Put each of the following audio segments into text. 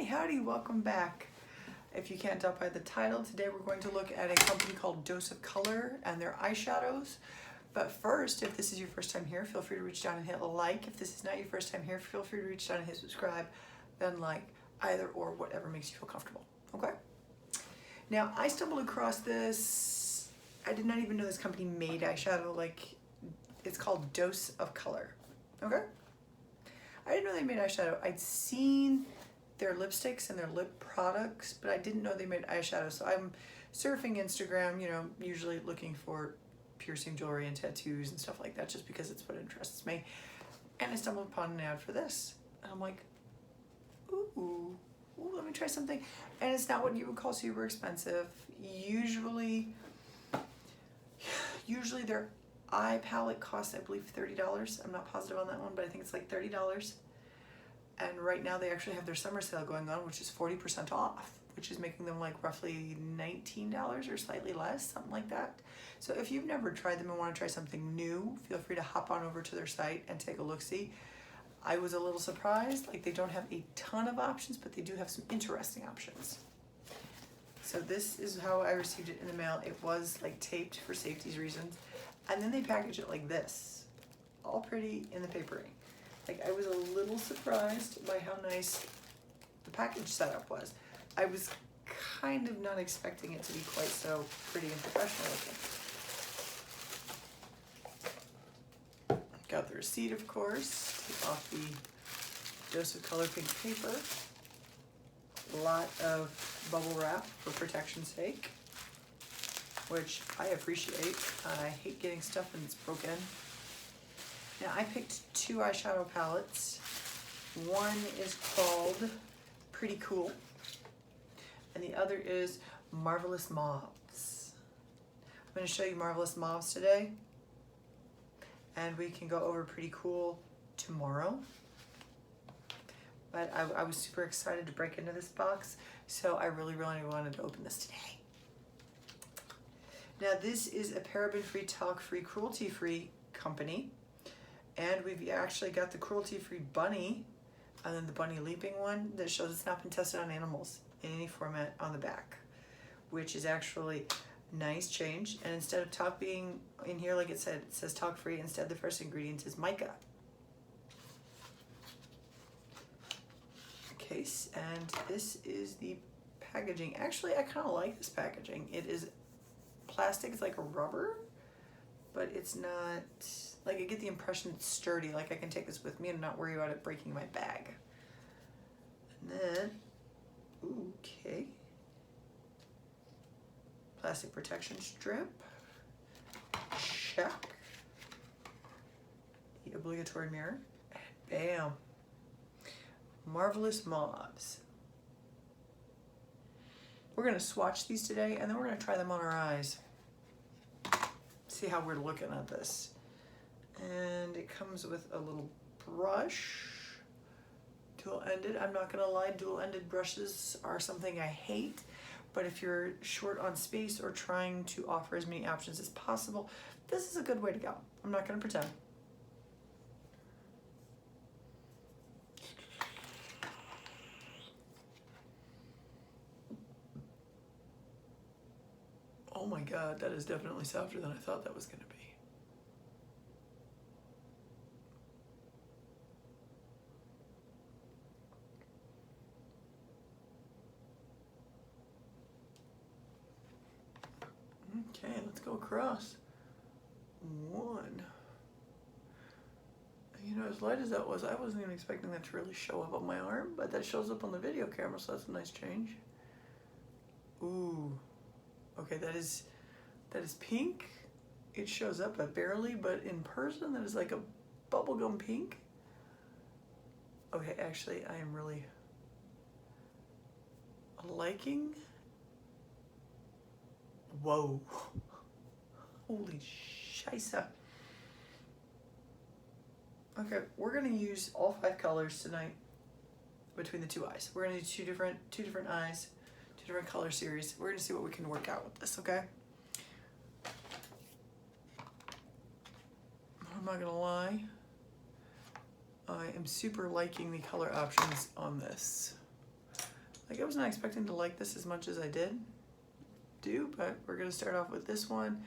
Hi, howdy, welcome back. If you can't tell by the title, today we're going to look at a company called Dose of Color and their eyeshadows. But first, if this is your first time here, feel free to reach down and hit like. If this is not your first time here, feel free to reach down and hit subscribe, then like, either or, whatever makes you feel comfortable, okay? Now, I stumbled across this, I did not even know this company made eyeshadow, like, it's called Dose of Color, okay? I didn't know they made eyeshadow. I'd seen their lipsticks and their lip products, but I didn't know they made eyeshadow. So I'm surfing Instagram, you know, usually looking for piercing jewelry and tattoos and stuff like that, just because it's what interests me. And I stumbled upon an ad for this. And I'm like, ooh, let me try something. And it's not what you would call super expensive. Usually their eye palette costs, I believe, $30. I'm not positive on that one, but I think it's like $30. And right now they actually have their summer sale going on, which is 40% off, which is making them like roughly $19 or slightly less, something like that. So if you've never tried them and want to try something new, feel free to hop on over to their site and take a look-see. I was a little surprised, like they don't have a ton of options, but they do have some interesting options. So this is how I received it in the mail. It was like taped for safety reasons. And then they package it like this, all pretty in the papering. Like I was a little surprised by how nice the package setup was. I was kind of not expecting it to be quite so pretty and professional looking. Got the receipt, of course. Take off the Dose of Color pink paper. A lot of bubble wrap for protection's sake, which I appreciate. I hate getting stuff when it's broken. Now I picked two eyeshadow palettes. One is called Pretty Cool, and the other is Marvelous Mauves. I'm going to show you Marvelous Mauves today, and we can go over Pretty Cool tomorrow. But I was super excited to break into this box, so I really wanted to open this today. Now this is a paraben-free, talc-free, cruelty-free company. And we've actually got the cruelty-free bunny, and then the bunny leaping one that shows it's not been tested on animals in any format on the back, which is actually nice change. And instead of talc being in here, like it says talc-free, instead the first ingredient is mica. Case, and this is the packaging. Actually, I kind of like this packaging. It is plastic, it's like a rubber, but it's not, like I get the impression it's sturdy, like I can take this with me and not worry about it breaking my bag. And then, okay, plastic protection strip, check, the obligatory mirror, and bam, Marvelous Mauves. We're gonna swatch these today and then we're gonna try them on our eyes. See how we're looking at this. And it comes with a little brush, dual-ended. I'm not gonna lie, dual-ended brushes are something I hate, but if you're short on space or trying to offer as many options as possible, this is a good way to go. I'm not gonna pretend. Oh my God, that is definitely softer than I thought that was gonna be. Okay, let's go across. One. You know, as light as that was, I wasn't even expecting that to really show up on my arm, but that shows up on the video camera, so that's a nice change. Ooh. Okay, that is pink. It shows up barely, but in person, that is like a bubblegum pink. Okay, actually, I am really liking. Whoa. Holy scheisse. Okay, we're gonna use all 5 colors tonight between the 2 eyes. We're gonna do two different eyes, 2 different color series. We're gonna see what we can work out with this, okay? I'm not gonna lie, I am super liking the color options on this. I was not expecting to like this as much as I do, but we're gonna start off with this one,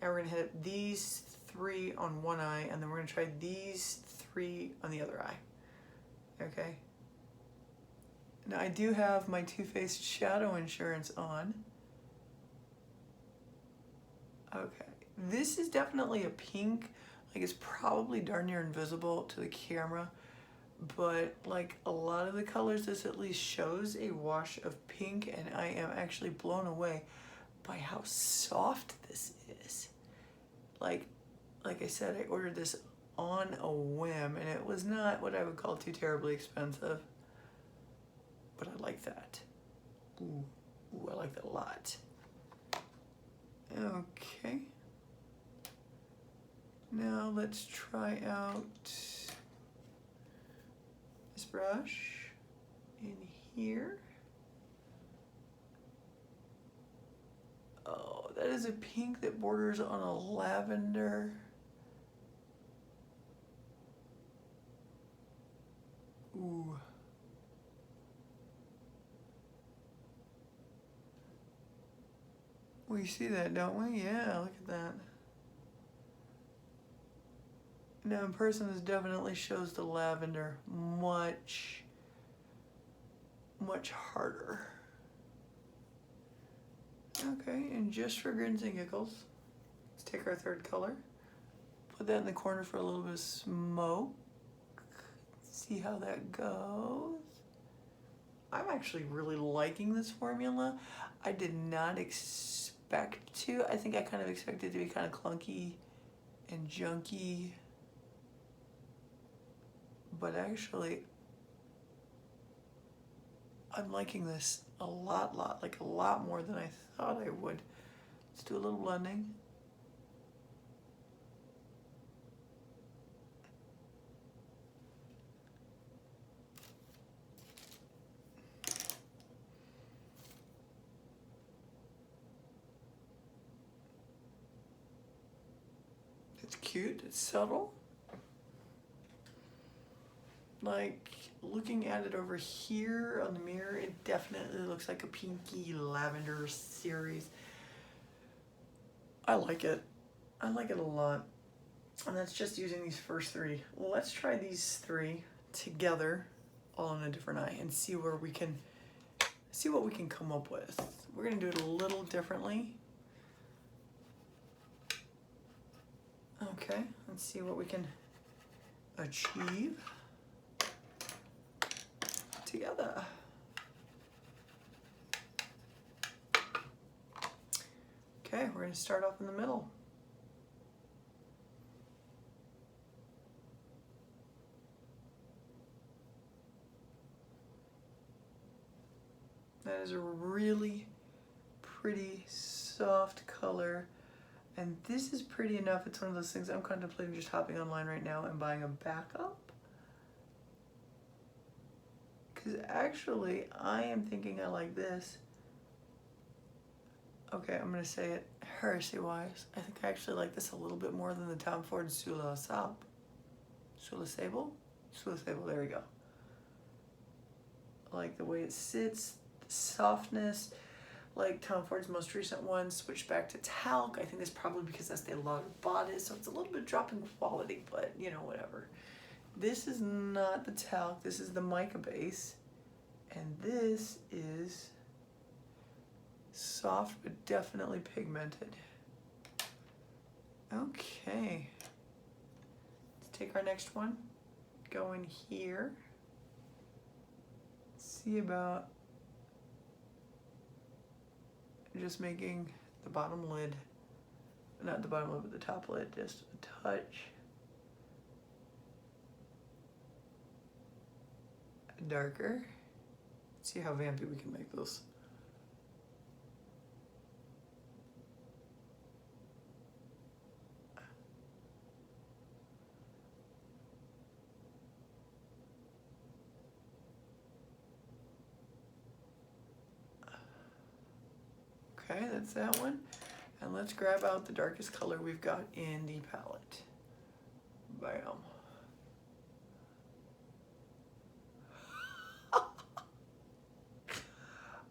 and we're gonna hit these 3 on one eye, and then we're gonna try these 3 on the other eye. Okay. Now I do have my Too Faced shadow insurance on. Okay, this is definitely a pink. Like, it's probably darn near invisible to the camera, but like a lot of the colors, this at least shows a wash of pink, and I am actually blown away by how soft this is. Like I said, I ordered this on a whim, and it was not what I would call too terribly expensive, but I like that. Ooh, I like that a lot. Okay. Now let's try out this brush in here. Oh, that is a pink that borders on a lavender. Ooh. We see that, don't we? Yeah, look at that. Now in person, this definitely shows the lavender much harder. Okay, and just for grins and giggles, let's take our third color, put that in the corner for a little bit of smoke, see how that goes. I'm actually really liking this formula. I did not expect to. I think I kind of expected it to be kind of clunky and junky, but actually I'm liking this a lot more than I thought I would. Let's do a little blending. It's cute, it's subtle. Like, looking at it over here on the mirror, it definitely looks like a pinky lavender series. I like it. I like it a lot. And that's just using these first 3. Let's try these 3 together, all on a different eye, and see where we can, see what we can come up with. We're gonna do it a little differently. Okay, let's see what we can achieve together. Okay, we're going to start off in the middle. That is a really pretty soft color, and this is pretty enough. It's one of those things I'm contemplating just hopping online right now and buying a backup. Because actually, I am thinking I like this. Okay, I'm going to say it heresy-wise. I think I actually like this a little bit more than the Tom Ford Sula Sable? Sula Sable, there we go. I like the way it sits, the softness. Like Tom Ford's most recent one switched back to talc. I think that's probably because that's the lot of bodice, so it's a little bit drop in quality, but you know, whatever. This is not the talc, this is the mica base, and this is soft but definitely pigmented. Okay, let's take our next one, go in here, see about just making the bottom lid, not the bottom lid, but the top lid, just a touch darker. See how vampy we can make this. Okay, that's that one. And let's grab out the darkest color we've got in the palette. Bam.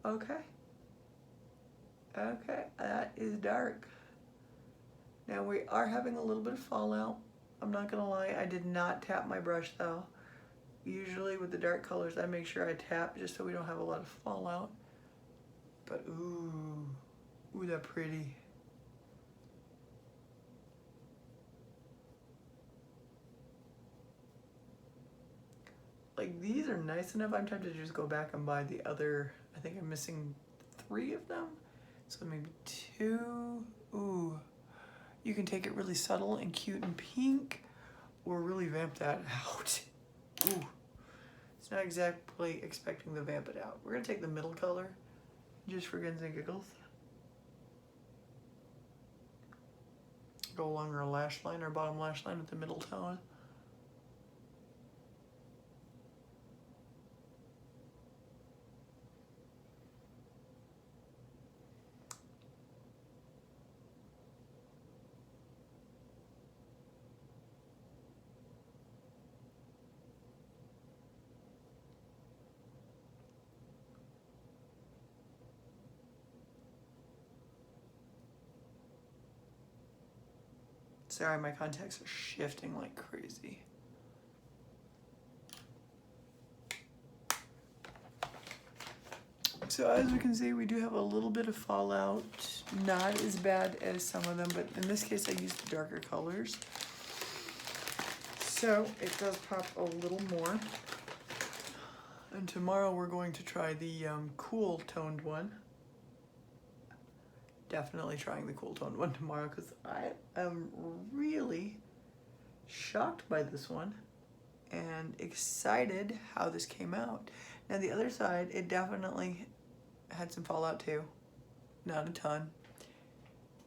Okay. Okay, that is dark. Now we are having a little bit of fallout. I'm not gonna lie, I did not tap my brush though. Usually with the dark colors, I make sure I tap just so we don't have a lot of fallout. But ooh, they're pretty. Like these are nice enough. I'm tempted to just go back and buy the other. I think I'm missing 3 of them. So maybe 2. Ooh, you can take it really subtle and cute and pink, or really vamp that out. Ooh, it's not exactly expecting to vamp it out. We're gonna take the middle color, just for grins and giggles. Go along our lash line, our bottom lash line with the middle tone. Sorry, my contacts are shifting like crazy. So as we can see, we do have a little bit of fallout. Not as bad as some of them, but in this case I used darker colors. So it does pop a little more. And tomorrow we're going to try the cool toned one. Definitely trying the cool toned one tomorrow because I am really shocked by this one and excited how this came out. Now the other side, it definitely had some fallout too. Not a ton.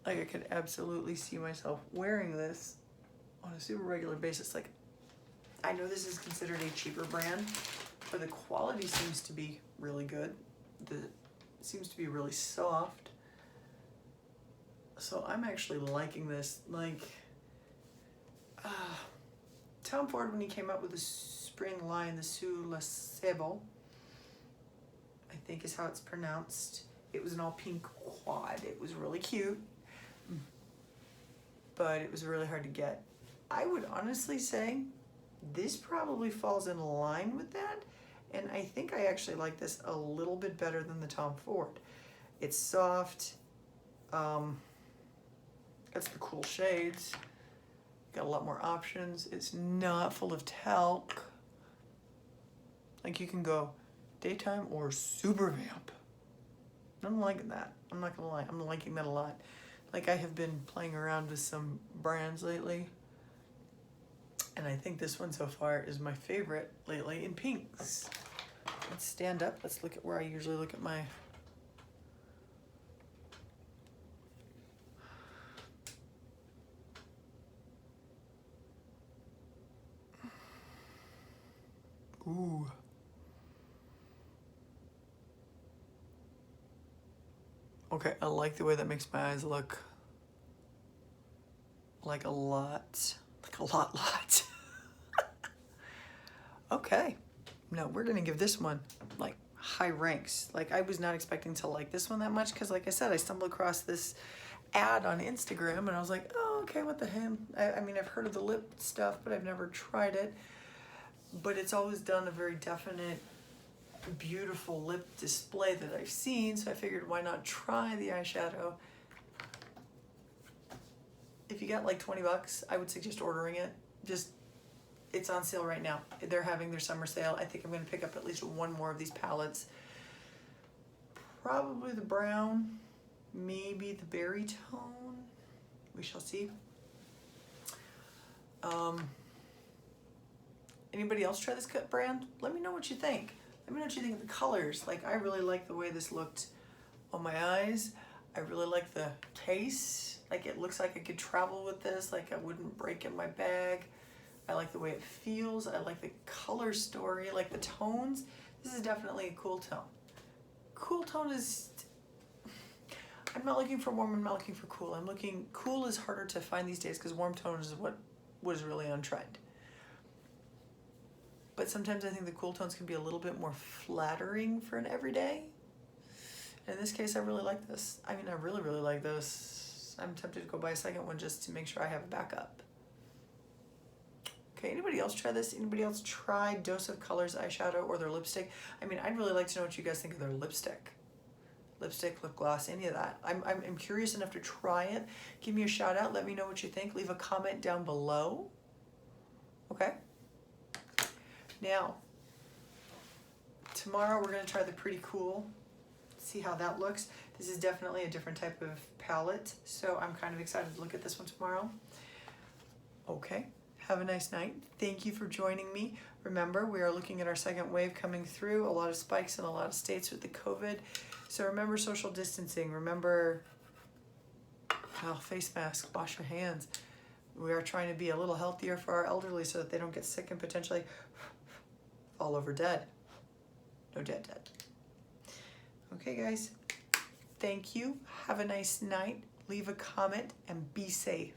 Like I could absolutely see myself wearing this on a super regular basis. Like I know this is considered a cheaper brand, but the quality seems to be really good. It seems to be really soft. So I'm actually liking this. Like, Tom Ford, when he came out with the spring line, the Sous le Sable, I think is how it's pronounced. It was an all pink quad. It was really cute, but it was really hard to get. I would honestly say this probably falls in line with that, and I think I actually like this a little bit better than the Tom Ford. It's soft. It's the cool shades. Got a lot more options. It's not full of talc. Like you can go daytime or super vamp. I'm liking that. I'm not gonna lie. I'm liking that a lot. Like I have been playing around with some brands lately, and I think this one so far is my favorite lately in pinks. Let's stand up. Let's look at where I usually look at my ooh. Okay, I like the way that makes my eyes look. Like a lot. Like a lot. Okay. No, we're gonna give this one like high ranks. Like I was not expecting to like this one that much because like I said, I stumbled across this ad on Instagram and I was like, oh, okay, what the hell? I mean, I've heard of the lip stuff, but I've never tried it. But it's always done a very definite, beautiful lip display that I've seen, so I figured why not try the eyeshadow. If you got like 20 bucks, I would suggest ordering it. Just, it's on sale right now. They're having their summer sale. I think I'm gonna pick up at least one more of these palettes. Probably the brown, maybe the berry tone. We shall see. Anybody else try this brand? Let me know what you think. Let me know what you think of the colors. Like, I really like the way this looked on my eyes. I really like the case. Like, it looks like I could travel with this. Like, I wouldn't break in my bag. I like the way it feels. I like the color story. I like the tones. This is definitely a cool tone. Cool tone is... I'm not looking for warm, I'm not looking for cool. I'm looking... Cool is harder to find these days because warm tones is what was really on trend. But sometimes I think the cool tones can be a little bit more flattering for an everyday. In this case, I really like this. I mean, I really, really like this. I'm tempted to go buy a second one just to make sure I have a backup. Okay, anybody else try this? Anybody else try Dose of Colors eyeshadow or their lipstick? I mean, I'd really like to know what you guys think of their lipstick. Lipstick, lip gloss, any of that. I'm curious enough to try it. Give me a shout out. Let me know what you think. Leave a comment down below. Okay? Now, tomorrow we're going to try the Pretty Cool. See how that looks. This is definitely a different type of palette, so I'm kind of excited to look at this one tomorrow. Okay. Have a nice night. Thank you for joining me. Remember, we are looking at our second wave coming through, a lot of spikes in a lot of states with the COVID. So remember social distancing. Remember, face mask, wash your hands. We are trying to be a little healthier for our elderly so that they don't get sick and potentially fall over dead. No dead. Okay, guys. Thank you. Have a nice night. Leave a comment and be safe.